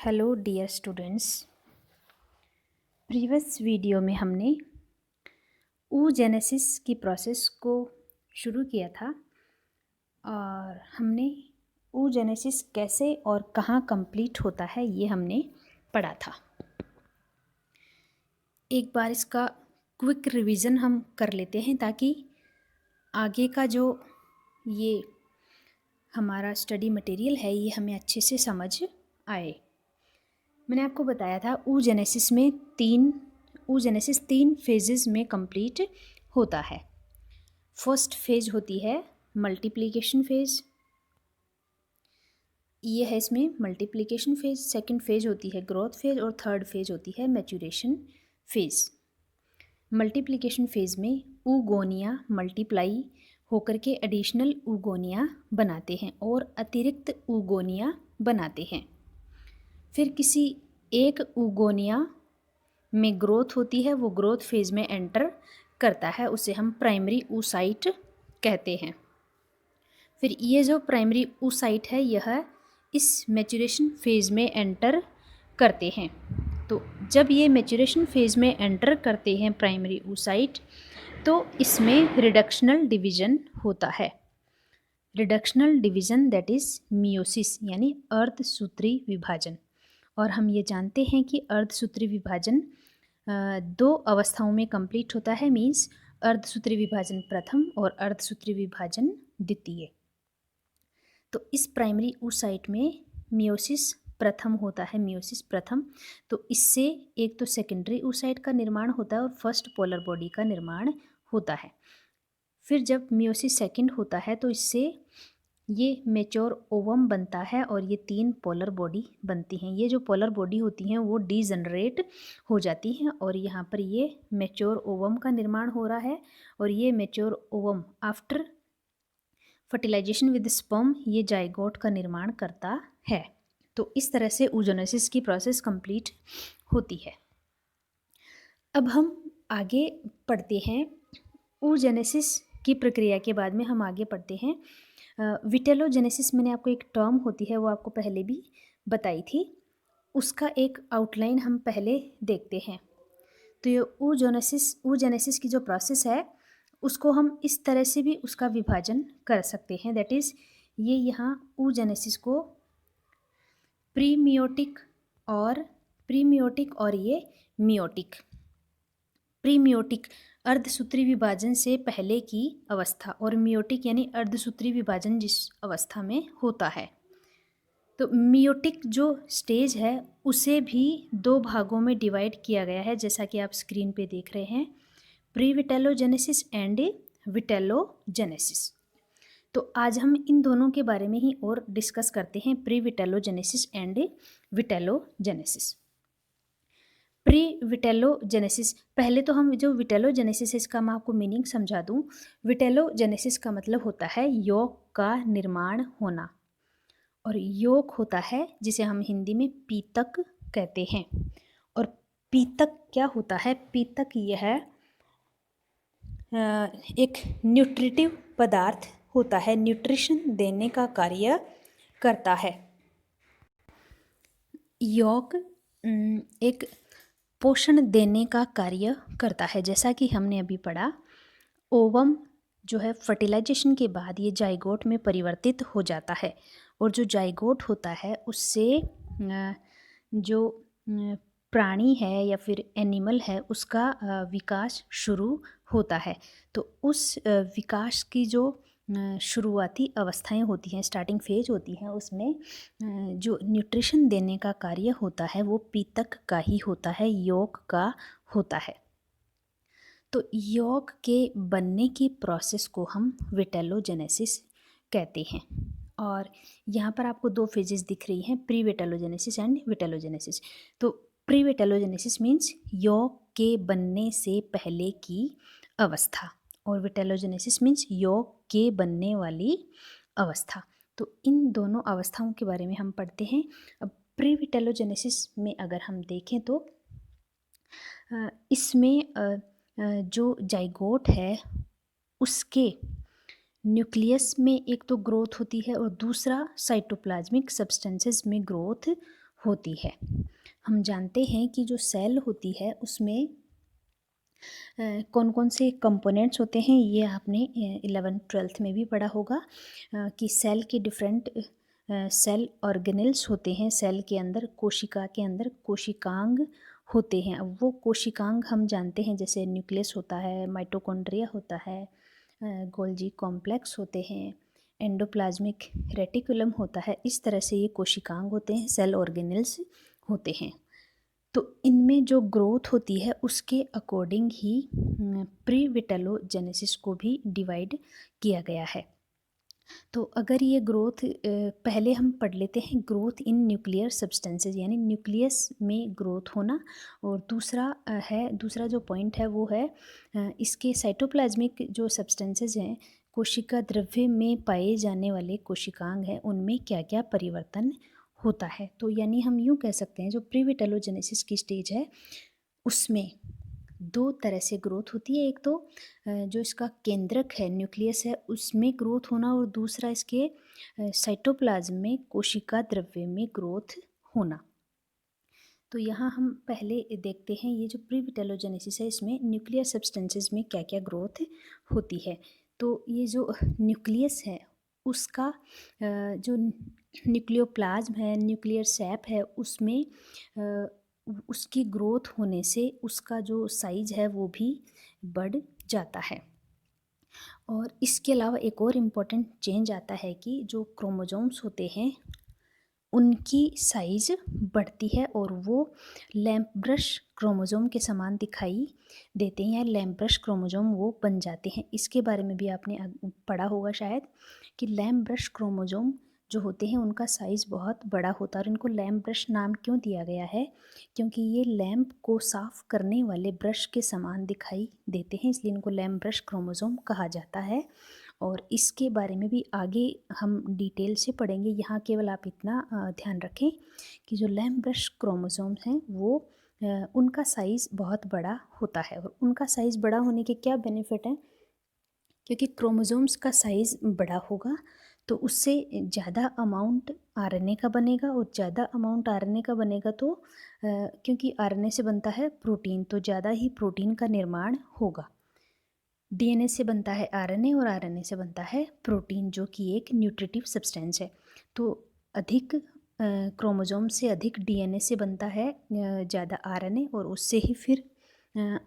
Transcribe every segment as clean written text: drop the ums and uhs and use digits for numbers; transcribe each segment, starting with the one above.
Hello dear students. Previous video में हमने oogenesis की प्रोसेस को शुरू किया था और हमने oogenesis कैसे और कहाँ कंप्लीट होता है ये हमने पढ़ा था। एक बार इसका क्विक रिवीजन हम कर लेते हैं ताकि आगे का जो ये हमारा स्टडी मटेरियल है ये हमें अच्छे से समझ आए। मैंने आपको बताया था oogenesis तीन फेजेस में कंप्लीट होता है। फर्स्ट फेज होती है मल्टीप्लिकेशन फेज, ये है इसमें मल्टीप्लिकेशन फेज। सेकंड फेज होती है ग्रोथ फेज और थर्ड फेज होती है मैच्योरेशन फेज। मल्टीप्लिकेशन फेज में ऊगोनिया मल्टीप्लाई होकर के एडिशनल ऊगोनिया बनाते हैं और अतिरिक्त ऊगोनिया बनाते हैं। फिर किसी एक ऊगोनिया में ग्रोथ होती है, वो ग्रोथ फेज में एंटर करता है, उसे हम प्राइमरी oocyte कहते हैं। फिर ये जो प्राइमरी oocyte है यह इस मैच्योरेशन फेज में एंटर करते हैं। तो जब ये मैच्योरेशन फेज में एंटर करते हैं प्राइमरी oocyte, तो इसमें रिडक्शनल डिवीजन होता है। Reductional division that is meiosis यानी अर्धसूत्री विभाजन। और हम ये जानते हैं कि अर्धसूत्री विभाजन दो अवस्थाओं में कंप्लीट होता है, मीन्स अर्धसूत्री विभाजन प्रथम और अर्धसूत्री विभाजन द्वितीय। तो इस प्राइमरी oocyte में मियोसिस प्रथम होता है, मियोसिस प्रथम। तो इससे एक तो सेकेंडरी oocyte का निर्माण होता है और फर्स्ट पोलर बॉडी का निर्माण होता है। फिर जब मियोसिस सेकंड होता है तो इससे ये मेच्योर ओवम बनता है और ये तीन पोलर बॉडी बनती हैं। ये जो पोलर बॉडी होती हैं वो डीजनरेट हो जाती हैं और यहाँ पर ये मेच्योर ओवम का निर्माण हो रहा है। और ये mature ovum after fertilization with sperm ये जाइगोट का निर्माण करता है। तो इस तरह से oogenesis की प्रोसेस कंप्लीट होती है। अब हम आगे पढ़ते हैं oogenesis की प्रक्रिया के बाद में हम आगे पढ़ते हैं विटेलोजेनेसिस। मैंने आपको एक टर्म होती है वो आपको पहले भी बताई थी, उसका एक आउटलाइन हम पहले देखते हैं। तो ये oogenesis की जो प्रोसेस है उसको हम इस तरह से भी उसका विभाजन कर सकते हैं, दैट इज़ ये यहाँ oogenesis को प्रीमियोटिक और ये मियोटिक। प्रीमियोटिक अर्धसूत्री विभाजन से पहले की अवस्था और मियोटिक यानी अर्धसूत्री विभाजन जिस अवस्था में होता है। तो मियोटिक जो स्टेज है उसे भी दो भागों में डिवाइड किया गया है, जैसा कि आप स्क्रीन पे देख रहे हैं, प्री विटेलोजेनेसिस एंड विटेलोजेनेसिस। तो आज हम इन दोनों के बारे में ही और डिस्कस करते हैं, pre vitellogenesis and vitellogenesis. Pre vitellogenesis, पहले तो हम जो विटेलोजेनेसिस है इसका मैं आपको मीनिंग समझा दूं। विटेलोजेनेसिस का मतलब होता है यौग का निर्माण होना, और यौग होता है जिसे हम हिंदी में पीतक कहते हैं। और पीतक क्या होता है? पीतक यह एक न्यूट्रिटिव पदार्थ होता है, न्यूट्रिशन देने का कार्य करता है। यौग एक पोषण देने का कार्य करता है। जैसा कि हमने अभी पढ़ा, ओवम जो है फर्टिलाइजेशन के बाद ये जाइगोट में परिवर्तित हो जाता है, और जो जाइगोट होता है उससे जो प्राणी है या फिर एनिमल है उसका विकास शुरू होता है। तो उस विकास की जो शुरुआती अवस्थाएं होती हैं, स्टार्टिंग फेज होती हैं, उसमें जो न्यूट्रिशन देने का कार्य होता है वो पीतक का ही होता है, यौग का होता है। तो यौग के बनने की प्रोसेस को हम विटेलोजेनेसिस कहते हैं। और यहाँ पर आपको दो फेजेस दिख रही हैं, प्री विटेलोजेनेसिस एंड विटेलोजेनेसिस। तो प्री विटेलोजेनेसिस मीन्स यौग के बनने से पहले की अवस्था, और विटेलोजेनेसिस मीन्स यौग के बनने वाली अवस्था। तो इन दोनों अवस्थाओं के बारे में हम पढ़ते हैं। अब प्री विटेलोजेनेसिस में अगर हम देखें तो इसमें जो जाइगोट है उसके न्यूक्लियस में एक तो ग्रोथ होती है और दूसरा साइटोप्लाज्मिक सब्सटेंसेस में ग्रोथ होती है। हम जानते हैं कि जो सेल होती है उसमें कौन कौन से कंपोनेंट्स होते हैं, ये आपने 11th-12th में भी पढ़ा होगा कि सेल के डिफरेंट सेल ऑर्गेनेल्स होते हैं। सेल के अंदर, कोशिका के अंदर कोशिकांग होते हैं। अब वो कोशिकांग हम जानते हैं, जैसे न्यूक्लियस होता है, माइटोकॉन्ड्रिया होता है, गोल्जी कॉम्प्लेक्स होते हैं, एंडोप्लाज्मिक रेटिकुलम होता है। इस तरह से ये कोशिकांग होते हैं, सेल ऑर्गेनेल्स होते हैं। तो इनमें जो ग्रोथ होती है उसके अकॉर्डिंग ही प्री विटेलोजेनेसिस को भी डिवाइड किया गया है। तो अगर ये ग्रोथ पहले हम पढ़ लेते हैं ग्रोथ इन न्यूक्लियर सब्सटेंसेस, यानी न्यूक्लियस में ग्रोथ होना। और दूसरा जो पॉइंट है वो है इसके साइटोप्लाज्मिक जो सब्सटेंसेस हैं, कोशिका द्रव्य में पाए जाने वाले कोशिकांग हैं, उनमें क्या क्या परिवर्तन होता है। तो यानी हम यूँ कह सकते हैं जो प्री विटेलोजेनेसिस की स्टेज है उसमें दो तरह से ग्रोथ होती है। एक तो जो इसका केंद्रक है, न्यूक्लियस है, उसमें ग्रोथ होना, और दूसरा इसके साइटोप्लाज्म में कोशिका द्रव्य में ग्रोथ होना। तो यहाँ हम पहले देखते हैं ये जो प्री विटेलोजेनेसिस है इसमें न्यूक्लियर सब्सटेंसेस में क्या क्या ग्रोथ होती है। तो ये जो न्यूक्लियस है उसका जो न्यूक्लियोप्लाज्म है, न्यूक्लियर सैप है, उसमें उसकी ग्रोथ होने से उसका जो साइज है वो भी बढ़ जाता है। और इसके अलावा एक और इम्पॉर्टेंट चेंज आता है कि जो क्रोमोसोम्स होते हैं उनकी साइज़ बढ़ती है और वो लैंप ब्रश क्रोमोसोम के समान दिखाई देते हैं, या लैंप ब्रश क्रोमोसोम वो बन जाते हैं। इसके बारे में भी आपने पढ़ा होगा शायद कि लैंप ब्रश क्रोमोसोम जो होते हैं उनका साइज़ बहुत बड़ा होता है। और इनको लैंप ब्रश नाम क्यों दिया गया है? क्योंकि ये लैंप को साफ़ करने वाले ब्रश के समान दिखाई देते हैं, इसलिए इनको लैंप ब्रश क्रोमोसोम कहा जाता है। और इसके बारे में भी आगे हम डिटेल से पढ़ेंगे। यहाँ केवल आप इतना ध्यान रखें कि जो लैंप ब्रश क्रोमोसोम्स हैं वो उनका साइज़ बहुत बड़ा होता है। और उनका साइज़ बड़ा होने के क्या बेनिफिट हैं? क्योंकि क्रोमोसोम्स का साइज़ बड़ा होगा तो उससे ज़्यादा अमाउंट आरएनए का बनेगा, और ज़्यादा अमाउंट आरएनए का बनेगा तो क्योंकि आरएनए से बनता है प्रोटीन, तो ज़्यादा ही प्रोटीन का निर्माण होगा। डीएनए से बनता है आरएनए, और आरएनए से बनता है प्रोटीन, जो कि एक न्यूट्रिटिव सब्सटेंस है। तो अधिक क्रोमोसोम से अधिक डीएनए से बनता है ज़्यादा आरएनए, और उससे ही फिर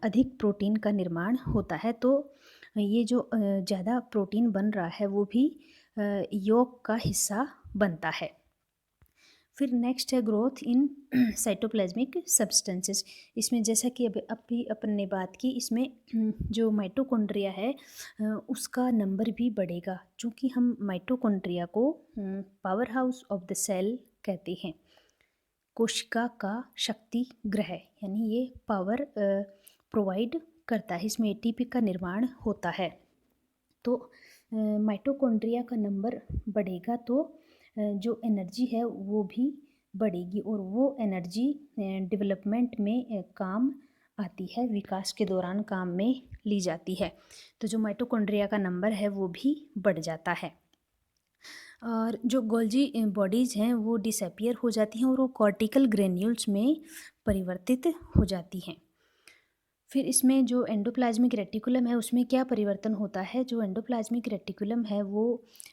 अधिक प्रोटीन का निर्माण होता है। तो ये जो ज़्यादा प्रोटीन बन रहा है वो भी यॉर्क का हिस्सा बनता है। फिर नेक्स्ट है ग्रोथ इन साइटोप्लाज्मिक सब्सटेंसेस। इसमें जैसा कि अभी अपन ने बात की, इसमें जो माइटोकॉन्ड्रिया है उसका नंबर भी बढ़ेगा, चूँकि हम माइटोकॉन्ड्रिया को powerhouse of the cell कहते हैं, कोशिका का शक्ति ग्रह, यानी ये पावर प्रोवाइड करता है, इसमें एटीपी का निर्माण होता है। तो माइटोकॉन्ड्रिया का नंबर बढ़ेगा तो जो एनर्जी है वो भी बढ़ेगी, और वो एनर्जी डेवलपमेंट में काम आती है, विकास के दौरान काम में ली जाती है। तो जो माइटोकॉन्ड्रिया का नंबर है वो भी बढ़ जाता है। और जो गोल्जी बॉडीज़ हैं वो डिसअपियर हो जाती हैं और वो कॉर्टिकल ग्रेन्यूल्स में परिवर्तित हो जाती हैं। फिर इसमें जो एंडोप्लाज्मिक रेटिकुलम है उसमें क्या परिवर्तन होता है? जो एंडोप्लाज्मिक रेटिकुलम है वो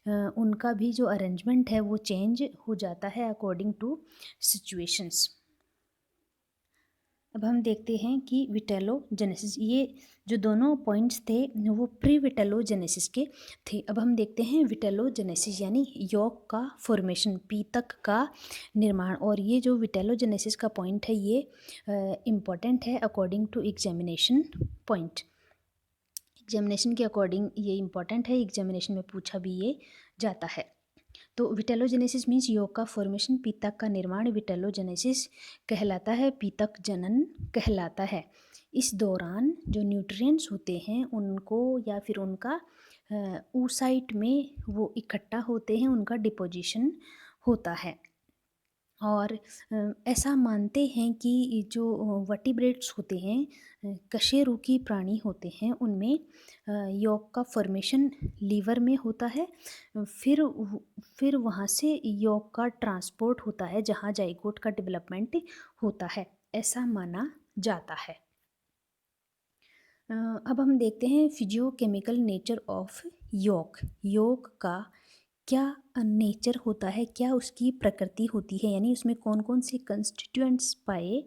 उनका भी जो अरेंजमेंट है वो चेंज हो जाता है अकॉर्डिंग टू सिचुएशंस। अब हम देखते हैं कि विटेलोजेनेसिस, ये जो दोनों पॉइंट्स थे वो प्री विटेलोजेनेसिस के थे। अब हम देखते हैं विटेलोजेनेसिस यानी यॉर्क का फॉर्मेशन, पीतक का निर्माण। और ये जो विटेलोजेनेसिस का पॉइंट है ये इम्पॉर्टेंट है according to examination point. Examination के अकॉर्डिंग ये इम्पॉर्टेंट है, एग्जामिनेशन में पूछा भी ये जाता है। तो विटेलोजेनेसिस मीन्स यॉर्क का फॉर्मेशन, पीतक का निर्माण विटेलोजेनेसिस कहलाता है, पीतक जनन कहलाता है। इस दौरान जो न्यूट्रिएंट्स होते हैं उनको या फिर उनका oocyte में वो इकट्ठा होते हैं, उनका डिपोजिशन होता है। और ऐसा मानते हैं कि जो वर्टिब्रेट्स होते हैं, कशेरुकी प्राणी होते हैं, उनमें यॉक का फॉर्मेशन लीवर में होता है। फिर वहाँ से यॉक का ट्रांसपोर्ट होता है जहाँ जाइगोट का डेवलपमेंट होता है, ऐसा माना जाता है। अब हम देखते हैं physiochemical nature of yolk. Yolk का क्या नेचर होता है, क्या उसकी प्रकृति होती है, यानी उसमें कौन कौन से कंस्टिट्यूएंट्स पाए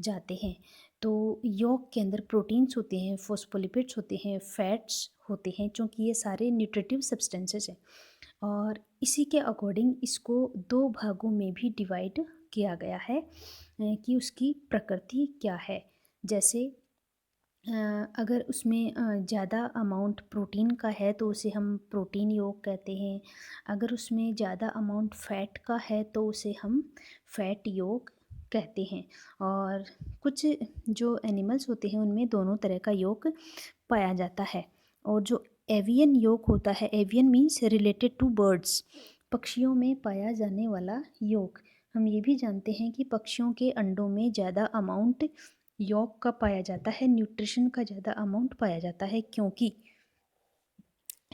जाते हैं। तो यॉक के अंदर प्रोटीन्स होते हैं, फॉस्फोलिपिड्स होते हैं, फैट्स होते हैं, क्योंकि ये सारे न्यूट्रिटिव सब्सटेंसेस हैं। और इसी के अकॉर्डिंग इसको दो भागों में भी डिवाइड किया गया है कि उसकी प्रकृति क्या है। जैसे अगर उसमें ज़्यादा अमाउंट प्रोटीन का है तो उसे हम प्रोटीन योग कहते हैं। अगर उसमें ज़्यादा अमाउंट फ़ैट का है तो उसे हम फ़ैट योग कहते हैं। और कुछ जो एनिमल्स होते हैं उनमें दोनों तरह का योग पाया जाता है। और जो एवियन योग होता है, avian means related to birds, पक्षियों में पाया जाने वाला योग। हम ये भी जानते हैं कि पक्षियों के अंडों में ज़्यादा अमाउंट यॉक का पाया जाता है, न्यूट्रिशन का ज़्यादा अमाउंट पाया जाता है, क्योंकि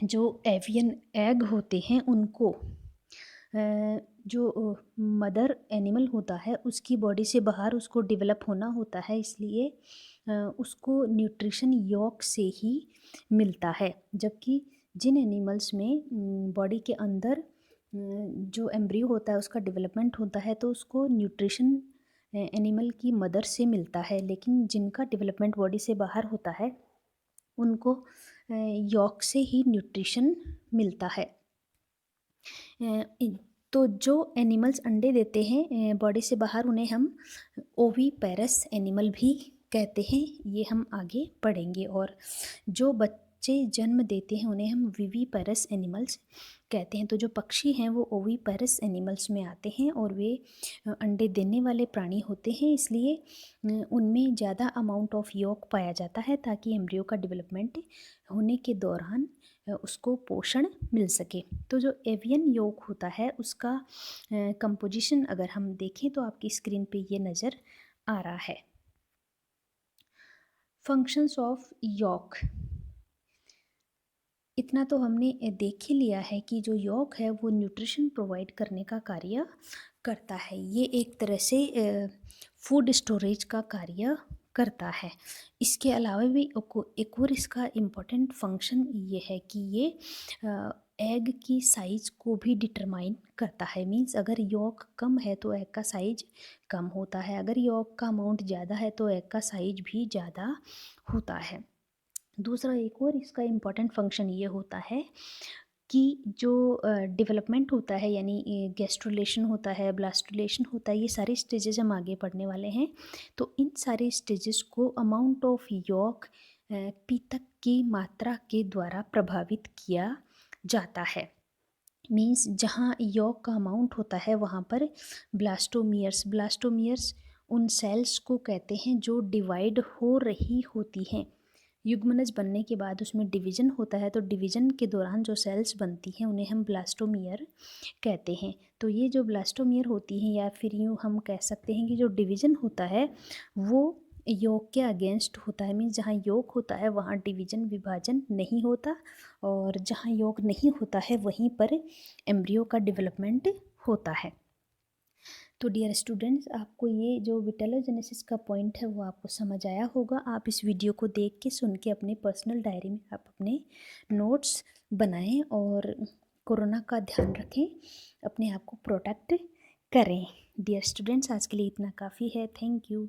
जो एवियन एग होते हैं उनको जो मदर एनिमल होता है उसकी बॉडी से बाहर उसको डेवलप होना होता है, इसलिए उसको न्यूट्रिशन यॉक से ही मिलता है। जबकि जिन एनिमल्स में बॉडी के अंदर जो एम्ब्रियो होता है उसका डेवलपमेंट होता है तो उसको न्यूट्रिशन एनिमल की मदर से मिलता है, लेकिन जिनका डेवलपमेंट बॉडी से बाहर होता है उनको यॉक से ही न्यूट्रिशन मिलता है। तो जो एनिमल्स अंडे देते हैं बॉडी से बाहर उन्हें हम ओवीपेरस एनिमल भी कहते हैं, ये हम आगे पढ़ेंगे। और जो बच्चे जन्म देते हैं उन्हें हम विविपेरस एनिमल्स कहते हैं। तो जो पक्षी हैं वो ओवीपेरस एनिमल्स में आते हैं और वे अंडे देने वाले प्राणी होते हैं, इसलिए उनमें ज़्यादा अमाउंट ऑफ यॉक पाया जाता है ताकि एम्ब्रियो का डेवलपमेंट होने के दौरान उसको पोषण मिल सके। तो जो एवियन यॉक होता है उसका कंपोजिशन अगर हम देखें तो आपकी स्क्रीन पे ये नज़र आ रहा है। फंक्शंस ऑफ यॉक, इतना तो हमने देख ही लिया है कि जो यॉक है वो न्यूट्रिशन प्रोवाइड करने का कार्य करता है। ये एक तरह से फूड स्टोरेज का कार्य करता है। इसके अलावा भी एक और इसका इम्पोर्टेंट फंक्शन ये है कि ये एग की साइज़ को भी डिटरमाइन करता है। मींस अगर यॉक कम है तो एग का साइज कम होता है, अगर यॉक का अमाउंट ज़्यादा है तो एग का साइज भी ज़्यादा होता है। दूसरा एक और इसका इम्पॉर्टेंट फंक्शन ये होता है कि जो डेवलपमेंट होता है, यानी गैस्ट्रुलेशन होता है, ब्लास्टुलेशन होता है, ये सारे स्टेजेस हम आगे पढ़ने वाले हैं। तो इन सारे स्टेजेस को अमाउंट ऑफ यॉक पीतक की मात्रा के द्वारा प्रभावित किया जाता है। मीन्स जहाँ यॉक का अमाउंट होता है वहाँ पर ब्लास्टोमियर्स उन सेल्स को कहते हैं जो डिवाइड हो रही होती हैं। युग्मनज बनने के बाद उसमें डिवीज़न होता है, तो डिवीज़न के दौरान जो सेल्स बनती हैं उन्हें हम ब्लास्टोमियर कहते हैं। तो ये जो ब्लास्टोमियर होती हैं, या फिर यूँ हम कह सकते हैं कि जो डिवीज़न होता है वो यॉक के अगेंस्ट होता है। मीन्स जहाँ यॉक होता है वहाँ डिवीज़न विभाजन नहीं होता, और जहाँ यॉक नहीं होता है वहीं पर एम्ब्रियो का डेवलपमेंट होता है। तो डियर स्टूडेंट्स, आपको ये जो विटेलोजेनेसिस का पॉइंट है वो आपको समझ आया होगा। आप इस वीडियो को देख के सुन के अपने पर्सनल डायरी में आप अपने नोट्स बनाएं और कोरोना का ध्यान रखें, अपने आप को प्रोटेक्ट करें। डियर स्टूडेंट्स, आज के लिए इतना काफ़ी है। Thank you.